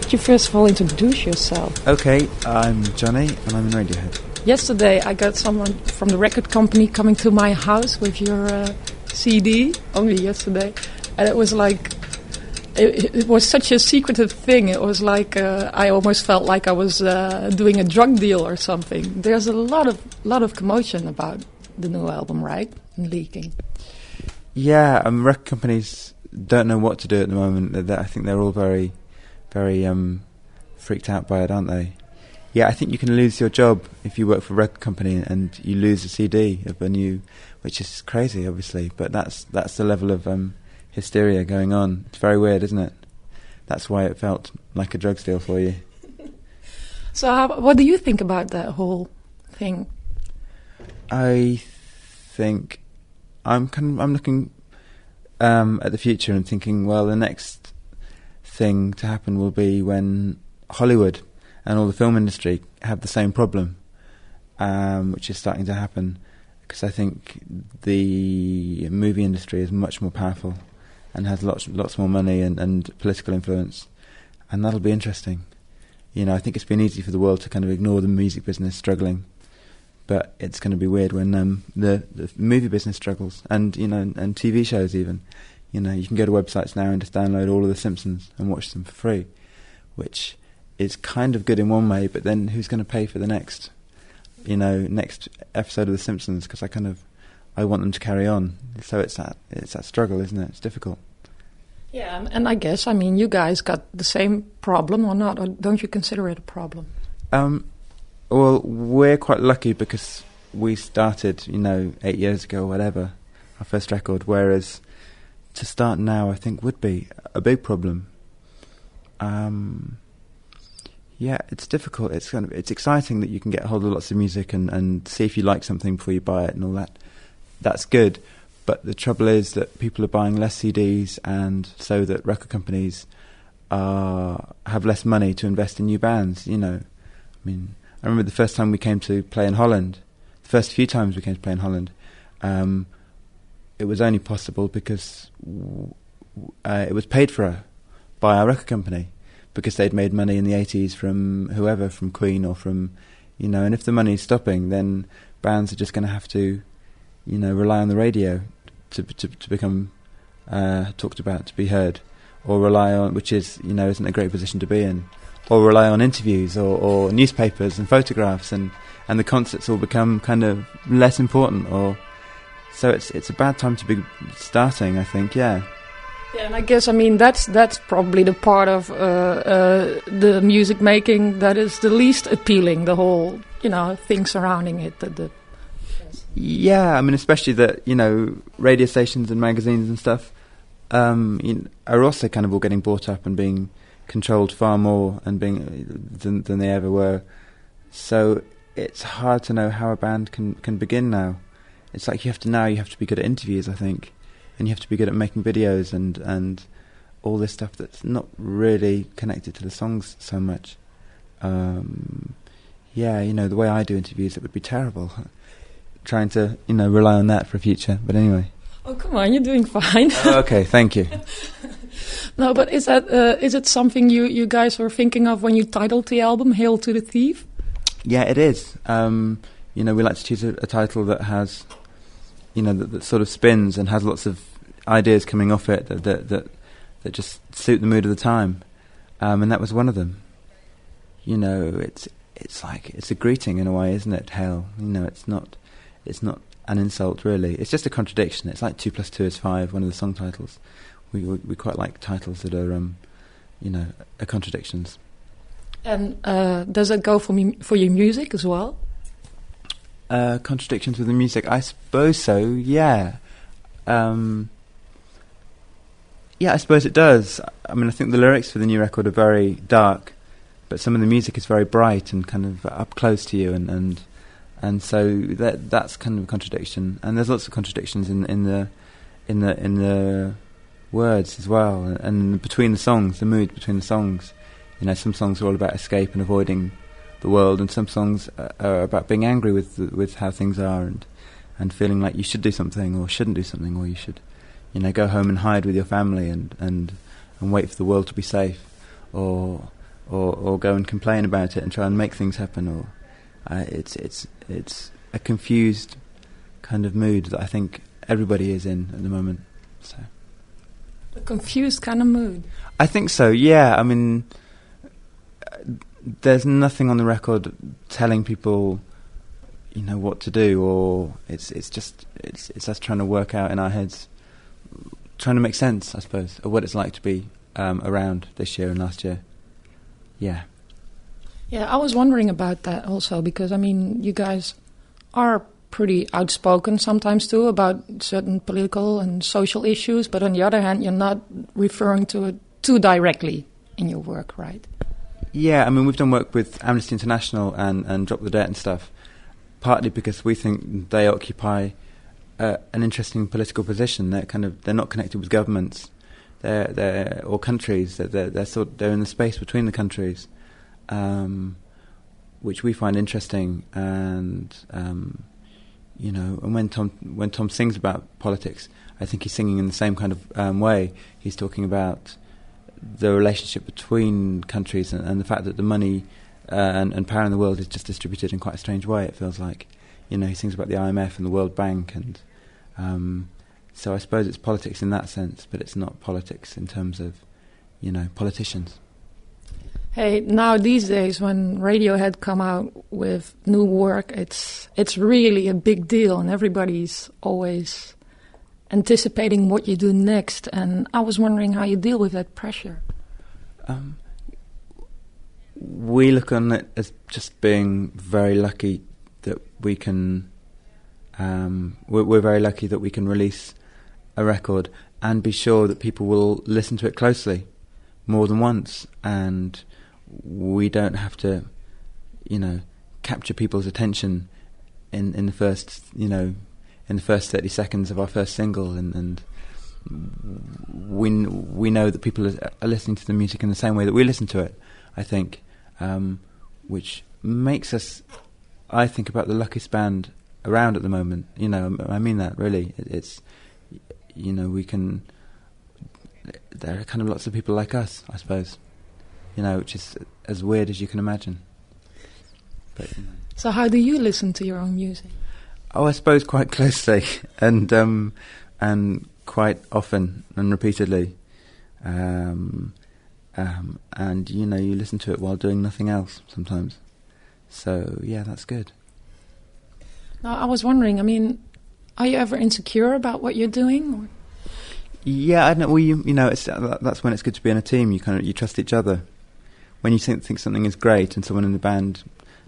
could you first of all introduce yourself? Okay, I'm Jonny and I'm in Radiohead. Yesterday I got someone from the record company coming to my house with your CD, only yesterday, and it was like, it was such a secretive thing. It was like, I almost felt like I was doing a drug deal or something. There's a lot of commotion about the new album, right? And leaking. Yeah, record companies don't know what to do at the moment. I think they're all very, very freaked out by it, aren't they? Yeah, I think you can lose your job if you work for a record company and you lose a CD of a new, which is crazy, obviously. But that's the level of hysteria going on. It's very weird, isn't it? That's why it felt like a drug deal for you. So, what do you think about that whole thing? I think I'm looking at the future and thinking, well, the next thing to happen will be when Hollywood and all the film industry have the same problem, which is starting to happen, because I think the movie industry is much more powerful and has lots more money and political influence, and that'll be interesting. You know, I think it's been easy for the world to kind of ignore the music business struggling, but it's going to be weird when the movie business struggles, and and TV shows even. You know, you can go to websites now and just download all of The Simpsons and watch them for free, which is kind of good in one way, but then who's going to pay for the next episode of The Simpsons? Because I want them to carry on. So it's that struggle, isn't it? It's difficult. Yeah, and I guess, you guys got the same problem or not, or don't you consider it a problem? Well, we're quite lucky because we started, 8 years ago or whatever, our first record, whereas to start now I think would be a big problem. Yeah, it's difficult. It's exciting that you can get hold of lots of music and see if you like something before you buy it and all that. That's good. But the trouble is that people are buying less CDs, and so that record companies have less money to invest in new bands, I remember the first time we came to play in Holland, the first few times we came to play in Holland, it was only possible because it was paid for by our record company, because they'd made money in the 80s from whoever, from Queen or from, and if the money's stopping, then bands are just going to have to, rely on the radio to become talked about, to be heard, or rely on, which is, isn't a great position to be in, or rely on interviews or newspapers and photographs, and the concerts all become kind of less important, so it's a bad time to be starting, I think, yeah. Yeah, and I guess, that's probably the part of the music making that is the least appealing, the whole, thing surrounding it. Yeah, especially that, radio stations and magazines and stuff are also kind of all getting bought up and being controlled far more and than they ever were. So it's hard to know how a band can begin now. It's like you have to be good at interviews, I think. And you have to be good at making videos and all this stuff that's not really connected to the songs so much. Yeah, the way I do interviews, it would be terrible. Trying to, rely on that for a future. But anyway. Oh, come on, you're doing fine. Oh, okay, thank you. No, but is it something you guys were thinking of when you titled the album, Hail to the Thief? Yeah, it is. We like to choose a title that has... that sort of spins and has lots of ideas coming off it that just suit the mood of the time, and that was one of them. It's like it's a greeting in a way, isn't it? Hail, it's not an insult really. It's just a contradiction. It's like 2 + 2 is 5. One of the song titles. We quite like titles that are are contradictions. And does that go for your music as well? Contradictions with the music, I suppose so. Yeah, I suppose it does. I think the lyrics for the new record are very dark, but some of the music is very bright and kind of up close to you, and so that's kind of a contradiction. And there's lots of contradictions in the words as well, and between the songs, the mood between the songs. Some songs are all about escape and avoiding the world, and some songs are about being angry with how things are and feeling like you should do something or shouldn't do something, or you should go home and hide with your family and wait for the world to be safe, or or go and complain about it and try and make things happen. Or it's a confused kind of mood that I think everybody is in at the moment. So a confused kind of mood. I think so. Yeah. I mean, there's nothing on the record telling people, what to do, or it's us trying to work out in our heads, trying to make sense, I suppose, of what it's like to be around this year and last year. Yeah. Yeah, I was wondering about that also, because, you guys are pretty outspoken sometimes too about certain political and social issues, but on the other hand, you're not referring to it too directly in your work, right? Yeah, we've done work with Amnesty International and Drop the Debt and stuff, partly because we think they occupy an interesting political position. They're not connected with governments, or countries. They're in the space between the countries, which we find interesting. And and when Tom sings about politics, I think he's singing in the same kind of way. He's talking about the relationship between countries and the fact that the money and power in the world is just distributed in quite a strange way, it feels like. He sings about the IMF and the World Bank, and so I suppose it's politics in that sense, but it's not politics in terms of, politicians. Hey, now these days when Radiohead come out with new work, it's really a big deal, and everybody's always anticipating what you do next. And I was wondering how you deal with that pressure. We look on it as just being very lucky that we can. We're very lucky that we can release a record and be sure that people will listen to it closely more than once, and we don't have to, capture people's attention in the first, in the first 30 seconds of our first single, and we know that people are listening to the music in the same way that we listen to it, I think, which makes us, I think, about the luckiest band around at the moment. I mean that, really. It's, we can, there are kind of lots of people like us, I suppose, which is as weird as you can imagine. But, So how do you listen to your own music? Oh, I suppose quite closely and quite often and repeatedly, and you listen to it while doing nothing else sometimes. So yeah, that's good. Now, I was wondering, are you ever insecure about what you're doing? Or? Yeah, I don't know. Well, that's when it's good to be in a team. You trust each other. When you think something is great and someone in the band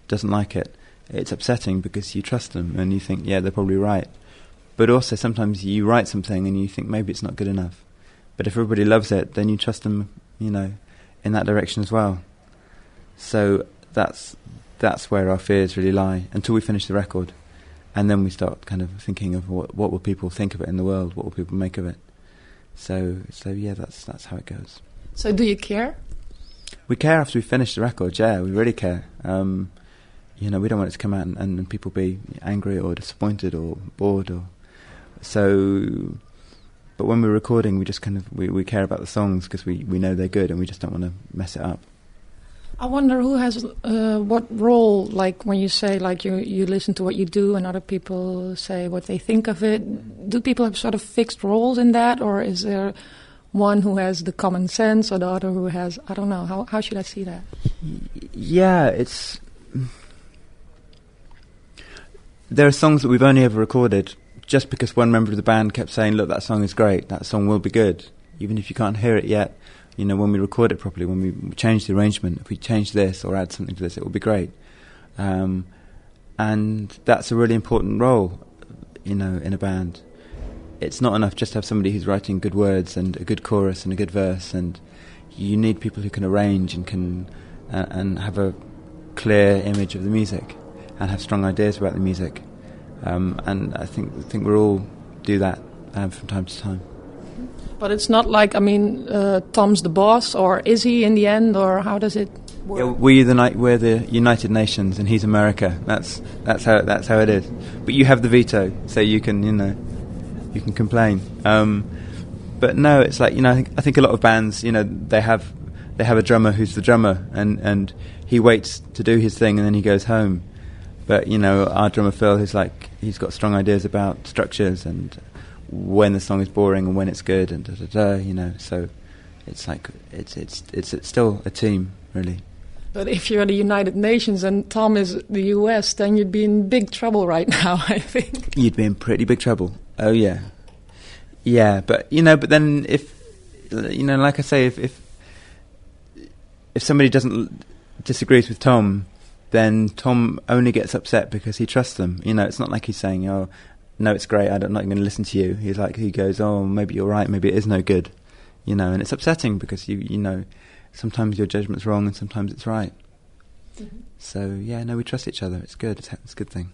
doesn't like it, it's upsetting because you trust them and you think, yeah, they're probably right. But also sometimes you write something and you think maybe it's not good enough. But if everybody loves it, then you trust them, in that direction as well. So that's where our fears really lie until we finish the record. And then we start kind of thinking of what will people think of it in the world, what will people make of it. So yeah, that's how it goes. So do you care? We care after we finish the record, yeah, we really care. We don't want it to come out and people be angry or disappointed or bored but when we're recording, we just kind of, we care about the songs because we know they're good and we just don't want to mess it up. I wonder who has what role, like when you say like you listen to what you do and other people say what they think of it. Do people have sort of fixed roles in that, or is there one who has the common sense or the other who has, I don't know, how should I see that? Yeah, there are songs that we've only ever recorded just because one member of the band kept saying, look, that song is great, that song will be good, even if you can't hear it yet. When we record it properly, when we change the arrangement, if we change this or add something to this, it will be great. And that's a really important role, in a band. It's not enough just to have somebody who's writing good words and a good chorus and a good verse, and you need people who can arrange and can and have a clear image of the music and have strong ideas about the music. And I think we all do that from time to time. But it's not like, Tom's the boss, or is he in the end, or how does it work? Yeah, we're the United Nations, and he's America. That's how it is. But you have the veto, so you can you can complain. But no, it's like I think a lot of bands they have they have a drummer who's the drummer, and he waits to do his thing and then he goes home. But our drummer Phil, he's got strong ideas about structures and when the song is boring and when it's good and So it's like it's still a team, really. But if you're the United Nations and Tom is the US, then you'd be in big trouble right now, I think. You'd be in pretty big trouble. Oh yeah, yeah. But but then if like I say, if somebody disagrees with Tom, then Tom only gets upset because he trusts them. It's not like he's saying, "Oh, no, it's great. I'm not going to listen to you." He goes, "Oh, maybe you're right. Maybe it is no good." And it's upsetting because sometimes your judgment's wrong and sometimes it's right. Mm-hmm. So we trust each other. It's good. It's a good thing.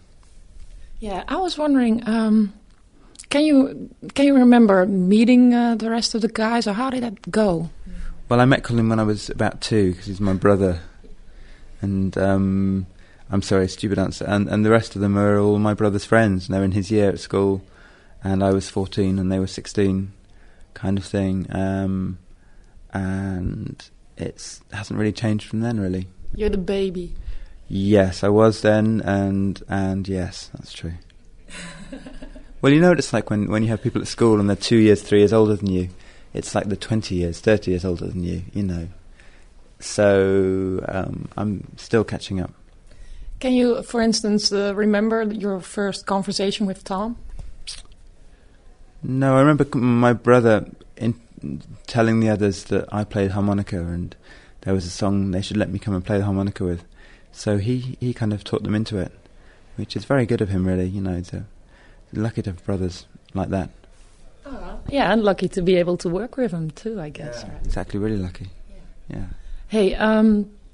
Yeah, I was wondering, can you remember meeting the rest of the guys, or how did that go? Well, I met Colin when I was about 2 because he's my brother, and I'm sorry, stupid answer. And the rest of them are all my brother's friends. And they're in his year at school, and I was 14 and they were 16, kind of thing. And it hasn't really changed from then, really. You're the baby. Yes, I was then, and yes, that's true. Well, what it's like when you have people at school and they're 2 years, 3 years older than you. It's like they're 20 years, 30 years older than you, So I'm still catching up. Can you, for instance, remember your first conversation with Tom? No, I remember my brother telling the others that I played harmonica and there was a song they should let me come and play the harmonica with. So he kind of taught them into it, which is very good of him, really. It's lucky to have brothers like that. Oh, yeah, and lucky to be able to work with him too, I guess. Yeah, exactly, really lucky. Yeah. Hey,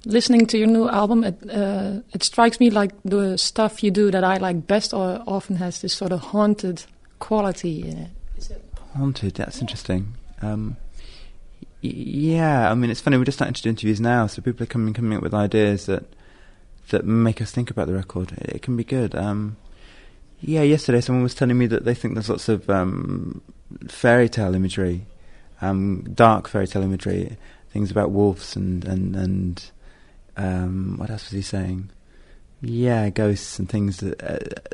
listening to your new album, it strikes me like the stuff you do that I like best often has this sort of haunted quality in it. Is it haunted? That's interesting. Yeah, I mean, it's funny, we're just starting to do interviews now, so people are coming up with ideas that make us think about the record. It can be good. Yesterday someone was telling me that they think there's lots of fairy tale imagery, dark fairy tale imagery, things about wolves and what else was he saying? Yeah, ghosts and things that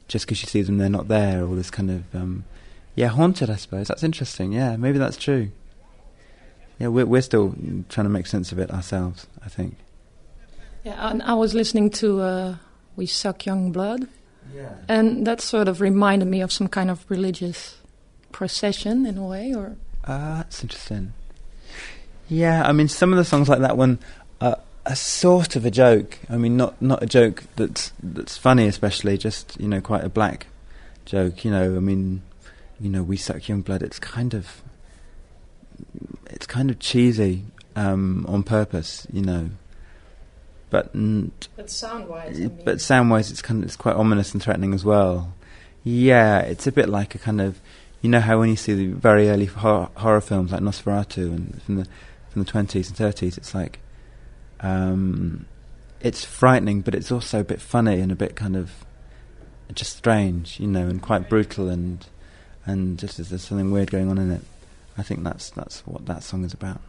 just because you see them they're not there, all this kind of haunted, I suppose. That's interesting. Yeah, maybe that's true. Yeah, we're still trying to make sense of it ourselves, I think. Yeah, and I was listening to We Suck Young Blood. Yeah. And that sort of reminded me of some kind of religious procession in a way, or... That's interesting. Yeah, I mean, some of the songs like that one are sort of a joke. I mean, not a joke that's funny, especially, just, quite a black joke, I mean... We Suck Young Blood. It's kind of cheesy on purpose, But sound-wise, it's quite ominous and threatening as well. Yeah, it's a bit like a kind of, how when you see the very early horror films like Nosferatu and from the 20s and 30s, it's like it's frightening, but it's also a bit funny and a bit kind of just strange, and quite brutal and just there's something weird going on in it. I think that's what that song is about.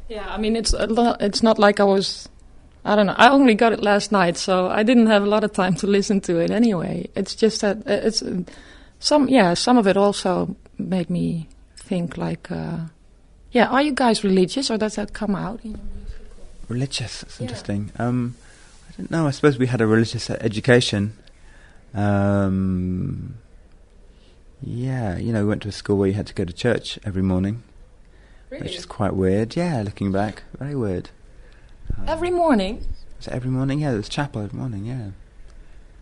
Yeah, I mean, it's not like I don't know, I only got it last night, so I didn't have a lot of time to listen to it anyway. It's just that it's some of it also made me think like, are you guys religious, or does that come out in your music? Religious, that's interesting. I don't know, I suppose we had a religious education. We went to a school where you had to go to church every morning. Really? Which is quite weird. Yeah, looking back, very weird. Every morning? So every morning, yeah, there's chapel every morning, yeah.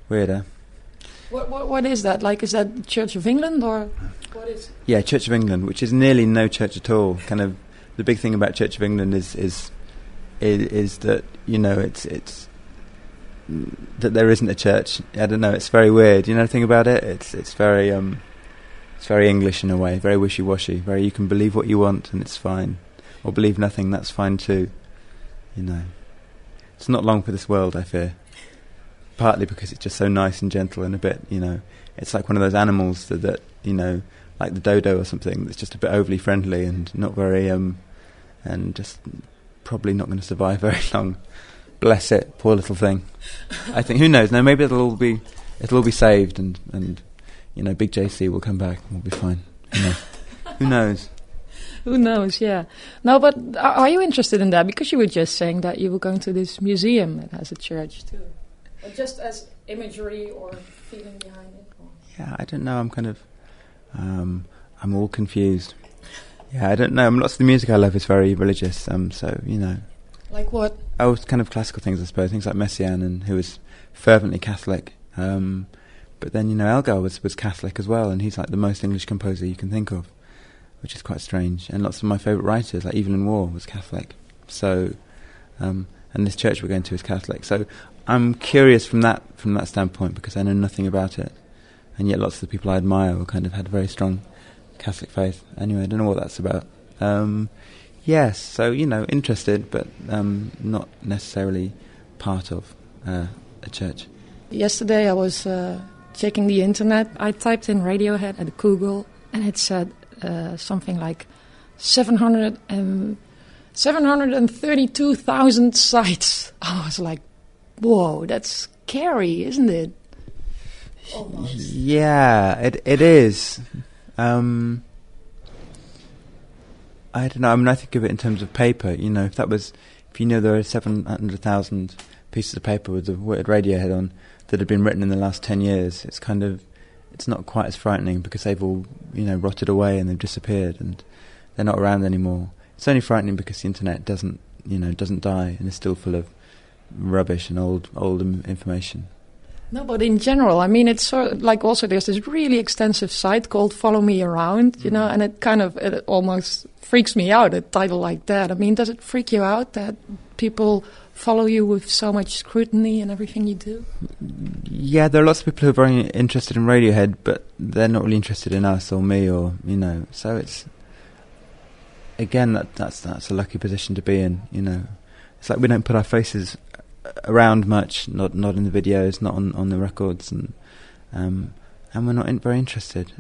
Weirder. What is that? Like, is that Church of England, or what is it? Yeah, Church of England, which is nearly no church at all. Kind of, the big thing about Church of England is that, it's that there isn't a church. I don't know, it's very weird. You know the thing about it? It's very English in a way, very wishy-washy, very you can believe what you want and it's fine. Or believe nothing, that's fine too. It's not long for this world, I fear. Partly because it's just so nice and gentle and a bit, it's like one of those animals that like the dodo or something, that's just a bit overly friendly and not very and just probably not going to survive very long. Bless it, poor little thing. I think, who knows? No, maybe it'll all be saved, and Big JC will come back and we'll be fine. Who knows? Who knows? Yeah. No, but are you interested in that? Because you were just saying that you were going to this museum that has a church too, or just as imagery or feeling behind it. Or? Yeah, I don't know. I'm kind of, I'm all confused. Yeah, I don't know. Lots of the music I love is very religious. So. Like what? Oh, it's kind of classical things, I suppose. Things like Messiaen, and who was fervently Catholic. But then, Elgar was Catholic as well, and he's like the most English composer you can think of, which is quite strange. And lots of my favourite writers, like Evelyn Waugh, was Catholic. So, and this church we're going to is Catholic. So I'm curious from that standpoint, because I know nothing about it. And yet lots of the people I admire were kind of had a very strong Catholic faith. Anyway, I don't know what that's about. Yes, so, interested, but not necessarily part of a church. Yesterday I was checking the internet. I typed in Radiohead at Google, and it said something like 732,000 sites. I was like, whoa, that's scary, isn't it? Almost. Yeah, it is. I don't know. I think of it in terms of paper. If there are 700,000 pieces of paper with the word Radiohead on that have been written in the last 10 years, it's not quite as frightening, because they've all, rotted away and they've disappeared and they're not around anymore. It's only frightening because the internet doesn't die and is still full of rubbish and old information. No, but in general, it's sort of like, also there's this really extensive site called Follow Me Around, and it almost freaks me out, a title like that. Does it freak you out that people follow you with so much scrutiny and everything you do? Yeah, there are lots of people who are very interested in Radiohead, but they're not really interested in us or me, or so it's, again, that's a lucky position to be in. It's like we don't put our faces around much, not in the videos, not on the records, and we're not very interested.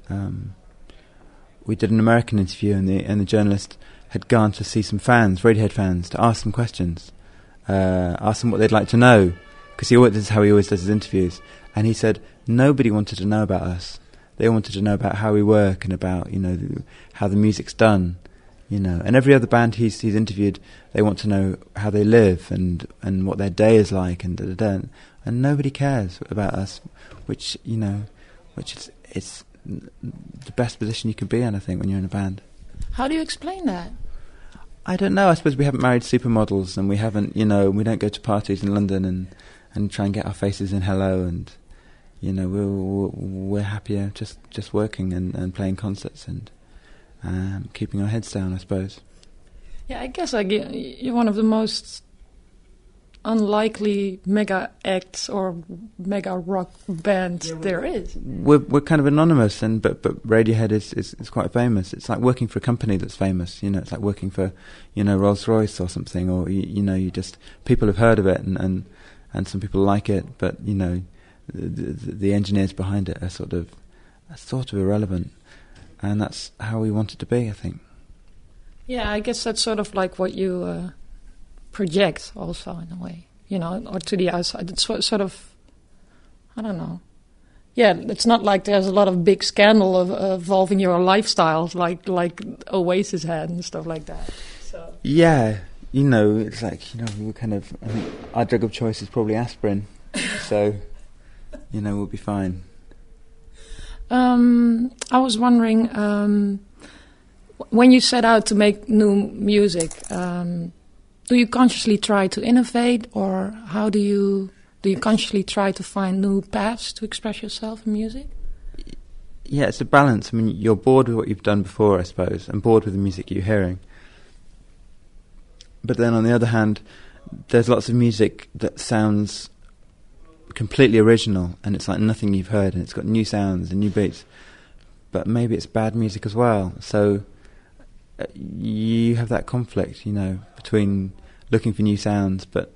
We did an American interview, and the journalist had gone to see some fans, Radiohead fans, to ask them questions, ask them what they'd like to know, because this is how he always does his interviews. And he said nobody wanted to know about us. They wanted to know about how we work and about how the music's done. And every other band he's interviewed, they want to know how they live and what their day is like, and and nobody cares about us, which is the best position you could be in, I think, when you're in a band. How do you explain that? I don't know. I suppose we haven't married supermodels, and we haven't, we don't go to parties in London and try and get our faces in Hello, and we're happier just working and playing concerts and keeping our heads down, I suppose. Yeah, I guess you're one of the most unlikely mega acts or mega rock bands there is. We're kind of anonymous, but Radiohead is quite famous. It's like working for a company that's famous. It's like working for Rolls-Royce or something, or you just, people have heard of it and some people like it, but the engineers behind it are sort of irrelevant. And that's how we want it to be, I think. Yeah, I guess that's sort of like what you project also, in a way, or to the outside. It's sort of, I don't know. Yeah, it's not like there's a lot of big scandal of involving your lifestyles like Oasis had and stuff like that. So. Yeah, it's like, we're kind of, I think our drug of choice is probably aspirin. So, we'll be fine. I was wondering, when you set out to make new music, do you consciously try to innovate, or how do you consciously try to find new paths to express yourself in music? Yeah, it's a balance. You're bored with what you've done before, I suppose, and bored with the music you're hearing. But then on the other hand, there's lots of music that sounds completely original, and it's like nothing you've heard, and it's got new sounds and new beats, but maybe it's bad music as well. So you have that conflict, between looking for new sounds but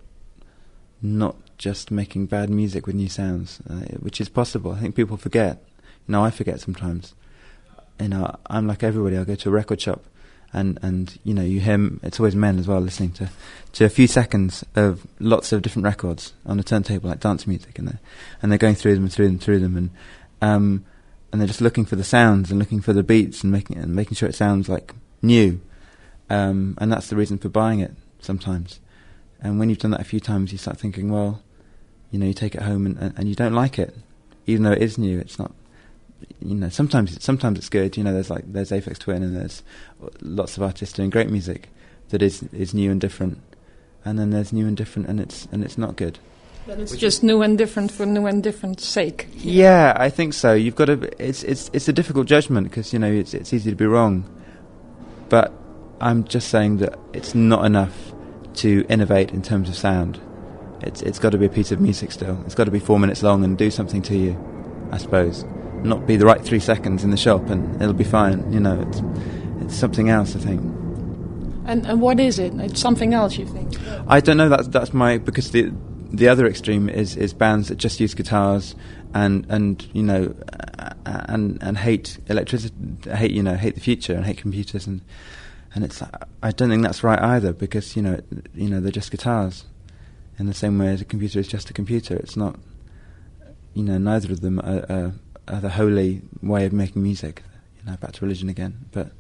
not just making bad music with new sounds, which is possible. I think people forget. I forget sometimes. I'm like everybody. I'll go to a record shop and you know, you hear it's always men as well listening to a few seconds of lots of different records on a turntable like dance music, and they're going through them, and they're just looking for the sounds and looking for the beats and making sure it sounds like new, and that's the reason for buying it sometimes. And when you've done that a few times, you start thinking, well, you know, you take it home and you don't like it, even though it is new. It's not, you know, sometimes it's good. You know, there's Aphex Twin, and there's lots of artists doing great music that is new and different, and then there's new and different, and it's not good. Then it's just new and different for new and different sake. Yeah, I think so. You've got to. It's a difficult judgment because, you know, it's easy to be wrong, but I'm just saying that it's not enough to innovate in terms of sound. It's got to be a piece of music still. It's got to be 4 minutes long and do something to you, I suppose. Not be the right 3 seconds in the shop and it'll be fine. You know, it's something else, I think. And what is it? It's something else, you think? I don't know. That's my, because the other extreme is bands that just use guitars and you know and hate electricity, hate the future and hate computers, and it's, I don't think that's right either, because you know they're just guitars in the same way as a computer is just a computer. It's not, you know, neither of them are the holy way of making music. You know, back to religion again. But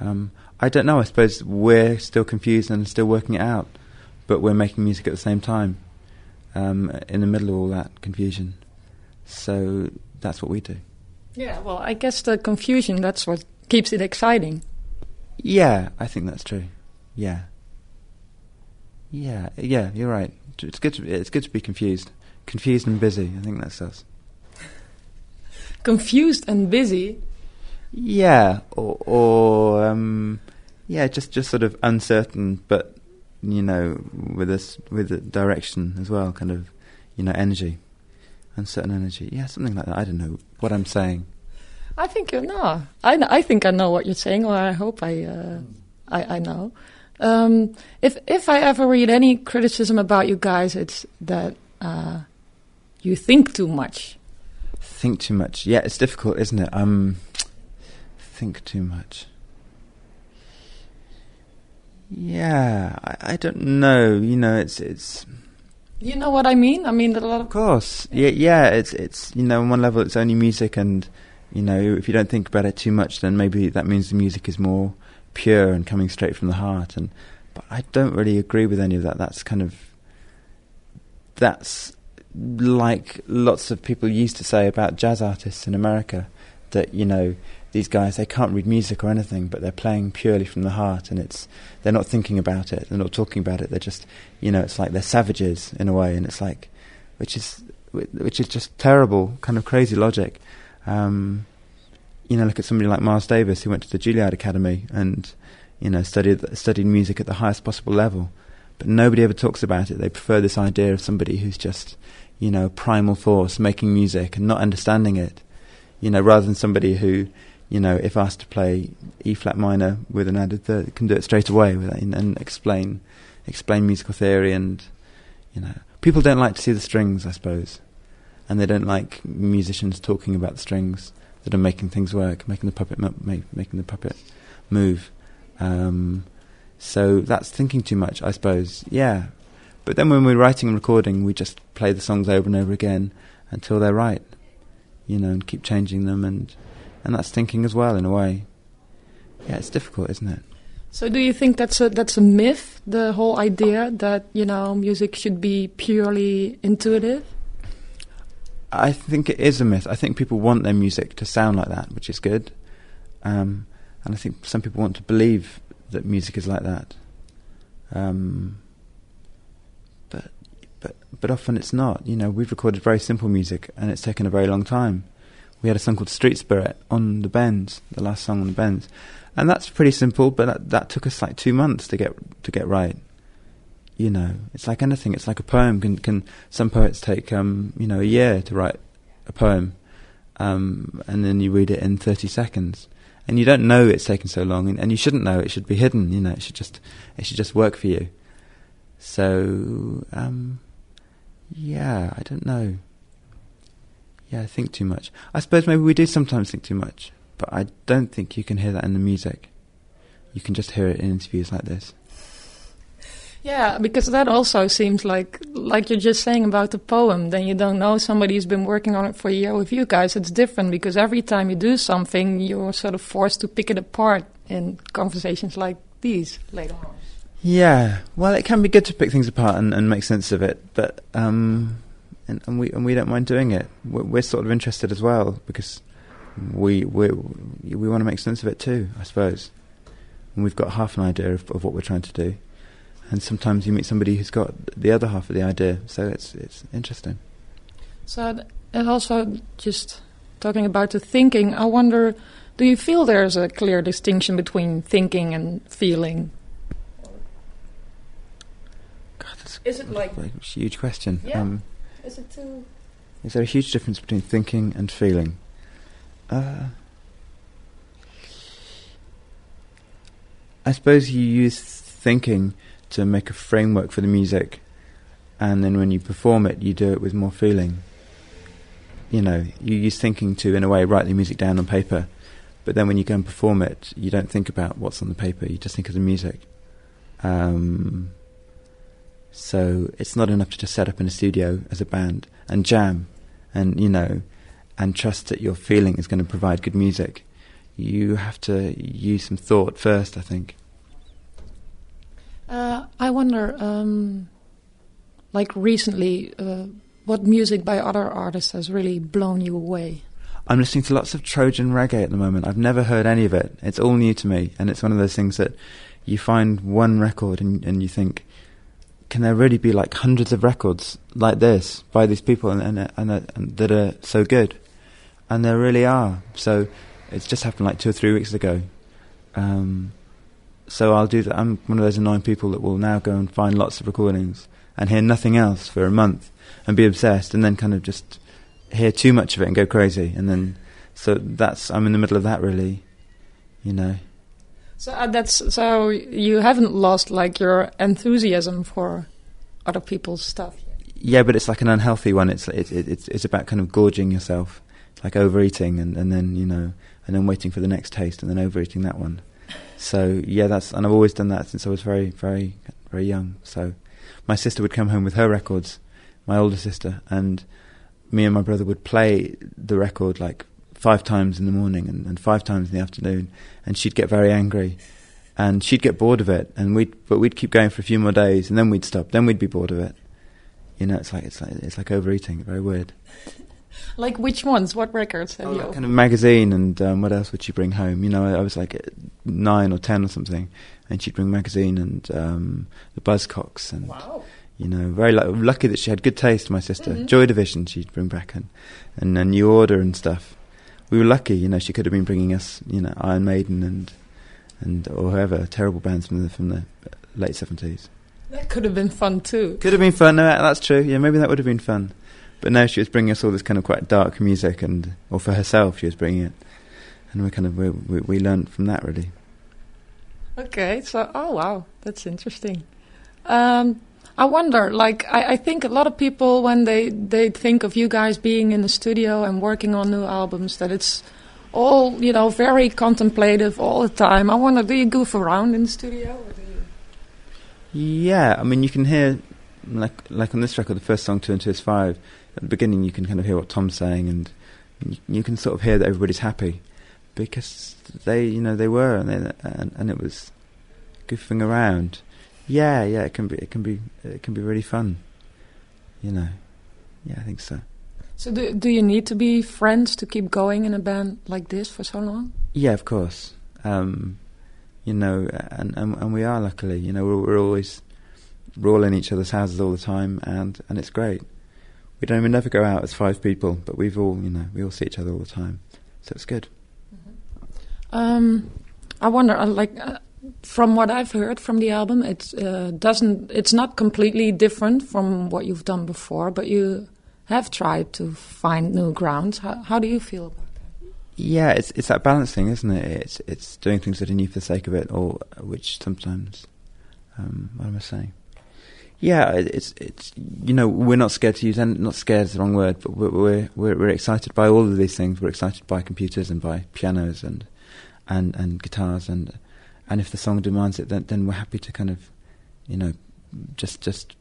I don't know. I suppose we're still confused and still working it out, but we're making music at the same time, in the middle of all that confusion. So that's what we do. Yeah, well, I guess the confusion, that's what keeps it exciting. Yeah, I think that's true. Yeah, you're right. It's good to be confused and busy. I think that's us. Confused and busy? Yeah, or just sort of uncertain, but you know, with a direction as well, kind of, you know, energy, uncertain energy. Yeah, something like that. I don't know what I'm saying. I think you know. I think I know what you're saying, or I hope I know. If I ever read any criticism about you guys, it's that you think too much. Think too much. Yeah, it's difficult, isn't it? Think too much. Yeah, I don't know. You know, it's. You know what I mean? I mean, a lot of course. Yeah. It's you know, on one level, it's only music, and you know, if you don't think about it too much, then maybe that means the music is more pure and coming straight from the heart. But I don't really agree with any of that. That's like lots of people used to say about jazz artists in America, that, you know, these guys, they can't read music or anything, but they're playing purely from the heart, and they're not thinking about it, they're not talking about it, they're just, you know, it's like they're savages in a way, and it's like, which is just terrible, kind of crazy logic. You know, look at somebody like Miles Davis, who went to the Juilliard Academy and, you know, studied music at the highest possible level, but nobody ever talks about it. They prefer this idea of somebody who's just, you know, primal force making music and not understanding it, you know, rather than somebody who, you know, if asked to play E flat minor with an added third, can do it straight away with that, and explain musical theory. And, you know, people don't like to see the strings, I suppose, and they don't like musicians talking about the strings that are making things work, making the puppet move. So that's thinking too much, I suppose. Yeah, but then when we're writing and recording, we just play the songs over and over again until they're right, you know, and keep changing them, and that's thinking as well, in a way. Yeah, it's difficult, isn't it? So do you think that's a myth, the whole idea that, you know, music should be purely intuitive? I think it is a myth. I think people want their music to sound like that, which is good. And I think some people want to believe that music is like that. But often it's not. You know, we've recorded very simple music, and it's taken a very long time. We had a song called Street Spirit on the Bends, the last song on the Bends, and that's pretty simple. But that took us like 2 months to get right. You know, it's like anything. It's like a poem. Can some poets take you know, a year to write a poem, and then you read it in 30 seconds, and you don't know it's taken so long, and you shouldn't know. It should be hidden. You know, it should just work for you. So yeah, I don't know. Yeah, I think too much. I suppose maybe we do sometimes think too much, but I don't think you can hear that in the music. you can just hear it in interviews like this. Yeah, because that also seems like you're just saying about the poem. Then you don't know somebody's been working on it for a year. With you guys, it's different because every time you do something, you're sort of forced to pick it apart in conversations like these later on. Yeah, well, it can be good to pick things apart and make sense of it, but and we don't mind doing it. We're sort of interested as well because we want to make sense of it too, I suppose. And we've got half an idea of what we're trying to do. And sometimes you meet somebody who's got the other half of the idea, so it's interesting. So, and also just talking about the thinking, I wonder, do you feel there's a clear distinction between thinking and feeling? God, that's Is it like a huge question. Yeah. Is it too? Is there a huge difference between thinking and feeling? I suppose you use thinking to make a framework for the music, and then when you perform it, you do it with more feeling. You know, you use thinking to, in a way, write the music down on paper, but then when you go and perform it, you don't think about what's on the paper, you just think of the music. So it's not enough to just set up in a studio as a band and jam and, you know, and trust that your feeling is going to provide good music. You have to use some thought first, I think. I wonder, like recently, what music by other artists has really blown you away? I'm listening to lots of Trojan reggae at the moment. I've never heard any of it. It's all new to me, and it's one of those things that you find one record and you think, can there really be like hundreds of records like this by these people and that are so good? And there really are. So it's just happened like 2 or 3 weeks ago. So I'll do that. I'm one of those annoying people that will now go and find lots of recordings and hear nothing else for a month and be obsessed, and then kind of just hear too much of it and go crazy. And then, so I'm in the middle of that, really, you know. So you haven't lost like your enthusiasm for other people's stuff. Yeah, but it's like an unhealthy one. It's about kind of gorging yourself, like overeating, and then, you know, and then waiting for the next taste and then overeating that one. So yeah, and I've always done that since I was very, very, very young. So my sister would come home with her records, my older sister, and me and my brother would play the record like 5 times in the morning and 5 times in the afternoon, and she'd get very angry, and she'd get bored of it, and we'd keep going for a few more days, and then we'd stop, then we'd be bored of it. You know, it's like overeating, very weird. Like which ones? What records have you? Kind of magazine, and what else would she bring home? You know, I was like 9 or 10 or something, and she'd bring magazine and the Buzzcocks, and wow. You know, very lucky that she had good taste. My sister, Mm-hmm. Joy Division, she'd bring back and New Order and stuff. We were lucky, you know. She could have been bringing us, you know, Iron Maiden and or whoever, terrible bands from the late 70s. That could have been fun too. Could have been fun. No, that's true. Yeah, maybe that would have been fun. But no, she was bringing us all this kind of quite dark music, or for herself, she was bringing it, and we learned from that, really. Okay, so oh wow, that's interesting. I wonder, like, I think a lot of people, when they think of you guys being in the studio and working on new albums, that it's all, you know, very contemplative all the time. I wonder, do you goof around in the studio? Or do you? Yeah, I mean, you can hear, like on this record, the first song, 2 and 2 is 5, at the beginning you can kind of hear what Tom's saying, and you can sort of hear that everybody's happy, because they were, and it was goofing around. Yeah, it can be really fun, you know. Yeah, I think so. So do you need to be friends to keep going in a band like this for so long? Yeah, of course. You know, and we are, luckily. You know, we're all in each other's houses all the time, and it's great. We never go out as 5 people, but we all see each other all the time, so it's good. Mm-hmm. I wonder, from what I've heard from the album, it's not completely different from what you've done before, but you have tried to find new grounds. How do you feel about that? Yeah, it's that balance thing, isn't it? It's doing things that are new for the sake of it, or which sometimes. What am I saying? Yeah, it's you know, we're not scared to use, and not scared is the wrong word, but we're excited by all of these things. We're excited by computers and by pianos and guitars and if the song demands it, then we're happy to kind of, just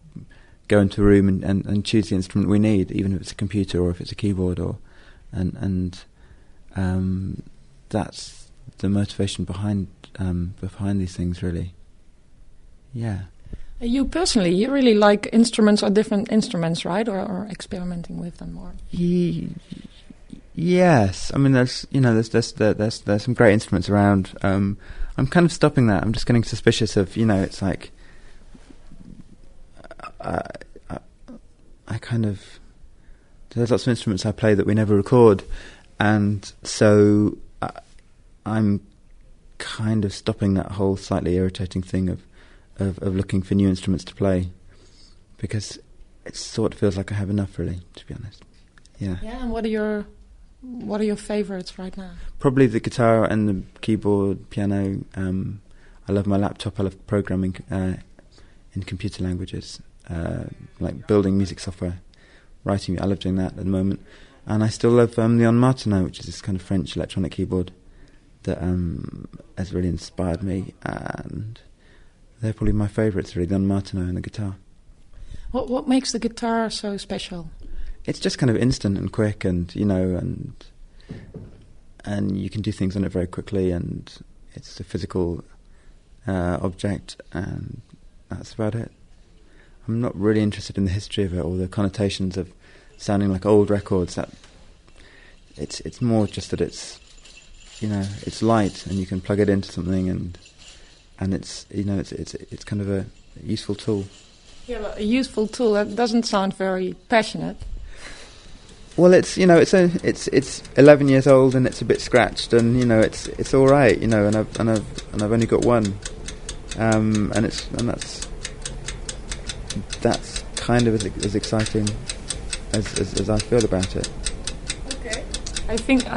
go into a room and choose the instrument we need, even if it's a computer or if it's a keyboard, and that's the motivation behind these things, really. Yeah. You personally, you really like instruments or different instruments, right? Or experimenting with them more. Yes, I mean there's some great instruments around. I'm kind of stopping that. I'm just getting suspicious of, it's like I kind of, there's lots of instruments I play that we never record, and so I'm kind of stopping that whole slightly irritating thing of looking for new instruments to play, because it sort of feels like I have enough, really, to be honest. Yeah. Yeah, and what are your favourites right now? Probably the guitar and the keyboard, piano. I love my laptop. I love programming in computer languages, like building music software, writing. I love doing that at the moment. And I still love the On Martineau, which is this kind of French electronic keyboard that has really inspired me, and they're probably my favourites, really, the On Martineau and the guitar. What makes the guitar so special? It's just kind of instant and quick, and and you can do things on it very quickly, and it's a physical object, and that's about it. I'm not really interested in the history of it or the connotations of sounding like old records. That it's more just that it's light, and you can plug it into something, and it's it's kind of a useful tool. Yeah, but a useful tool, that doesn't sound very passionate. Well, it's 11 years old, and it's a bit scratched, and it's all right, and I've only got one, and that's kind of as exciting as I feel about it. Okay, I think